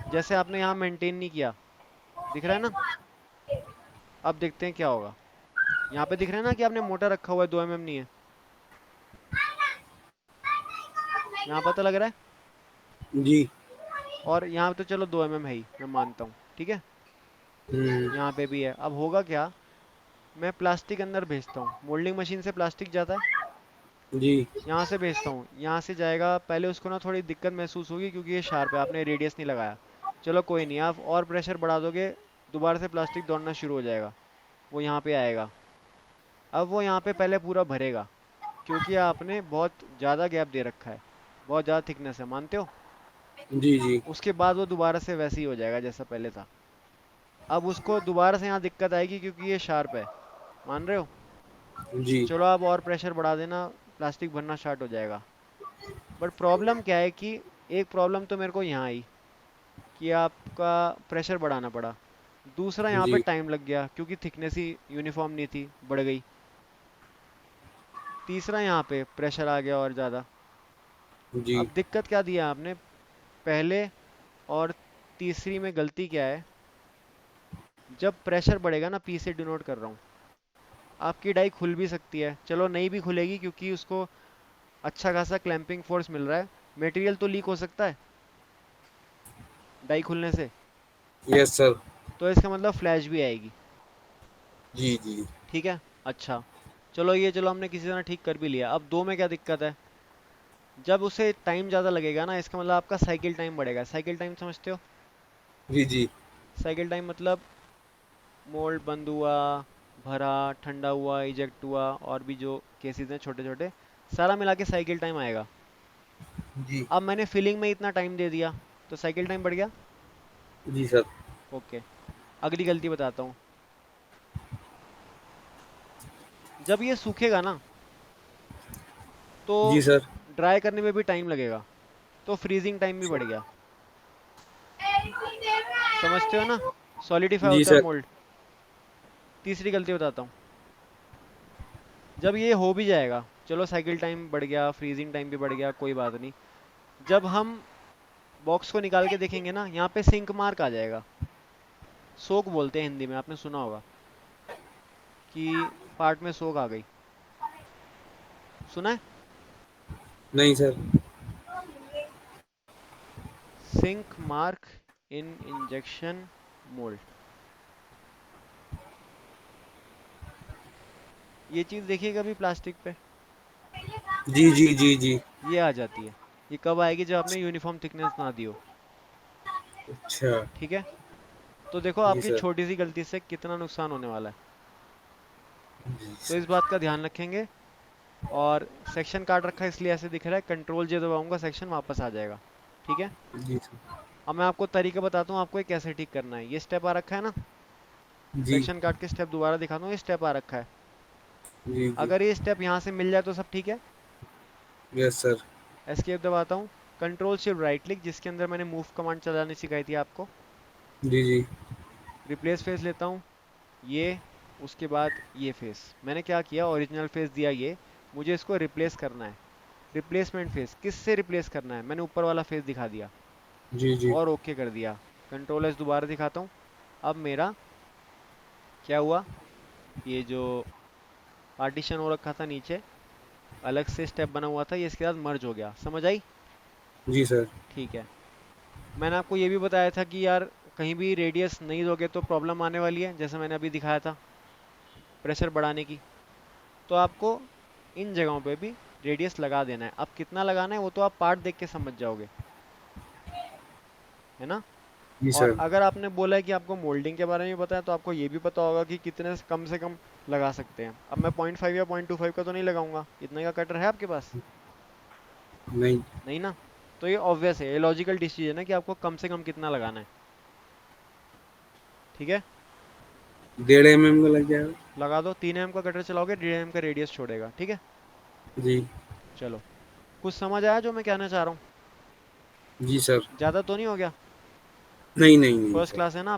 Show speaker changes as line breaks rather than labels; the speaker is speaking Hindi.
जैसे आपने यहाँ मेंटेन नहीं किया, दिख रहा है ना। अब देखते हैं क्या होगा। यहाँ पे दिख रहा है ना कि आपने मोटर रखा हुआ है, 2 mm नहीं है। यहाँ पता लग रहा है।
जी।
और यहाँ पे तो चलो 2 mm है ही, मैं मानता हूँ, ठीक है।
हम्म।
यहाँ पे भी है। अब होगा क्या, मैं प्लास्टिक अंदर भेजता हूँ, मोल्डिंग मशीन से प्लास्टिक जाता है।
जी
यहाँ से भेजता हूँ, यहाँ से जाएगा। पहले उसको ना थोड़ी दिक्कत महसूस होगी क्योंकि ये शार्प है, आपने रेडियस नहीं लगाया। चलो कोई नहीं, आप और प्रेशर बढ़ा दोगे, दोबारा से प्लास्टिक दौड़ना शुरू हो जाएगा। वो यहाँ पे आएगा। अब वो यहाँ पे पहले पूरा भरेगा, क्योंकि आपने बहुत ज़्यादा गैप दे रखा है, बहुत ज़्यादा थिकनेस है, मानते हो।
जी। जी
उसके बाद वो दोबारा से वैसे ही हो जाएगा जैसा पहले था। अब उसको दोबारा से यहाँ दिक्कत आएगी क्योंकि ये शार्प है, मान रहे हो।
जी
चलो आप और प्रेशर बढ़ा देना, प्लास्टिक भरना स्टार्ट हो जाएगा। बट प्रॉब्लम क्या है कि एक प्रॉब्लम तो मेरे को यहाँ आई कि आपका प्रेशर बढ़ाना पड़ा। दूसरा यहाँ पे
जी
टाइम लग गया क्योंकि थिकनेस ही यूनिफॉर्म नहीं थी, बढ़ गई। तीसरा यहाँ पे प्रेशर आ गया और ज़्यादा।
जी।
अब दिक्कत क्या दिया आपने पहले और तीसरी में, गलती क्या है। जब प्रेशर बढ़ेगा ना, पी से डिनोट कर रहा हूँ, आपकी डाई खुल भी सकती है। चलो नहीं भी खुलेगी क्योंकि उसको अच्छा खासा क्लैंपिंग फोर्स मिल रहा है। मटेरियल तो लीक हो सकता है डाई खुलने से।
Yes sir.
तो इसका मतलब फ्लैश भी आएगी।
जी जी।
ठीक है। अच्छा, चलो ये, चलो हमने किसी तरह ठीक कर भी लिया। अब दो में क्या दिक्कत है, जब उसे टाइम ज़्यादा लगेगा ना, इसका मतलब आपका साइकिल टाइम बढ़ेगा। साइकिल टाइम समझते हो।
जी जी।
साइकिल टाइम मतलब मोल्ड बंद हुआ, भरा, ठंडा हुआ, इजेक्ट हुआ, और भी जो केसेस हैं छोटे छोटे, सारा मिला के साइकिल टाइम आएगा।
जी
अब मैंने फिलिंग में इतना टाइम दे दिया, तो साइकिल टाइम बढ़ गया।
जी सर।
ओके। अगली गलती बताता हूँ। जब ये सूखेगा ना, तो
जी सर।
ड्राई करने में भी टाइम लगेगा, तो फ्रीजिंग टाइम भी बढ़ गया। समझते हो ना, सॉलिडिफाई
जी
होता है
सर।
मोल्ड। तीसरी गलती बताता हूँ। जब ये हो भी जाएगा, चलो साइकिल टाइम बढ़ गया, फ्रीजिंग टाइम भी बढ़ गया, कोई बात नहीं। जब हम बॉक्स को निकाल के देखेंगे ना, यहाँ पे सिंक मार्क आ जाएगा। सोक बोलते हैं हिंदी में, आपने सुना होगा कि पार्ट में सोक आ गई। सुना है।
नहीं sir.
Sink mark in injection mould, ये चीज देखिए कभी प्लास्टिक पे,
जी जी जी जी।
ये आ जाती है। ये कब आएगी, जब आपने यूनिफॉर्म थिकनेस ना दी हो।
अच्छा।
ठीक है। तो देखो
जी
आपकी
सर।
छोटी सी गलती से कितना नुकसान होने वाला है।
जी
तो इस
सर।
बात का ध्यान रखेंगे। और सेक्शन काट रखा है इसलिए ऐसे दिख रहा है, कंट्रोल जे दबाऊंगा सेक्शन वापस आ जाएगा। ठीक है।
जी सर।
अब मैं आपको तरीका बताता हूँ आपको ये कैसे ठीक करना है। ये स्टेप आ रखा है ना,
जी
सेक्शन काट के स्टेप दोबारा दिखाता हूँ, ये स्टेप आ रखा है।
जी जी।
अगर ये स्टेप यहाँ से मिल जाए तो सब ठीक है।
Yes sir.
एस्केप दबाता हूँ, कंट्रोल शिफ्ट राइट क्लिक, जिसके अंदर मैंने मूव कमांड चलानी सिखाई थी आपको।
जी जी।
रिप्लेस फेस लेता हूँ, ये, उसके बाद ये फेस। मैंने क्या किया, ओरिजिनल फेस दिया ये, मुझे इसको रिप्लेस करना है। रिप्लेसमेंट फेस किस से रिप्लेस करना है, मैंने ऊपर वाला फेस दिखा दिया
जी जी।
और ओके कर दिया। कंट्रोल एस दोबारा दिखाता हूँ। अब मेरा क्या हुआ, ये जो पार्टीशन हो रखा था नीचे, अलग से स्टेप बना हुआ था, ये इसके साथ मर्ज हो गया। समझ आई।
जी सर।
ठीक है। मैंने आपको ये भी बताया था कि यार कहीं भी रेडियस नहीं दोगे तो प्रॉब्लम आने वाली है, जैसे मैंने अभी दिखाया था प्रेशर बढ़ाने की। तो आपको इन जगहों पे भी रेडियस लगा देना है। अब कितना लगाना है वो तो आप पार्ट देख के समझ जाओगे, है ना।
जी
और
सर।
अगर आपने बोला है कि आपको मोल्डिंग के बारे में बताया, तो आपको ये भी पता होगा कि कितने से कम लगा सकते हैं। अब मैं 0.5 या 0.25 का तो नहीं लगाऊंगा, इतने का कटर है आपके पास।
नहीं।
नहीं ना। तो ये ऑब्वियस है, ये लॉजिकल डिसीजन है कि आपको कम से कम कितना लगाना है। ठीक है।
1.5 mm का लग जाएगा।
लगा दो, 3 mm का कटर चलाओगे, 1.5 mm का रेडियस छोड़ेगा। ठीक है।
जी।
चलो, कुछ समझ आया जो मैं कहना चाह रहा हूँ।
जी सर।
ज़्यादा तो नहीं हो गया।
नहीं नहीं नहीं
फर्स्ट
सर।
क्लास है ना।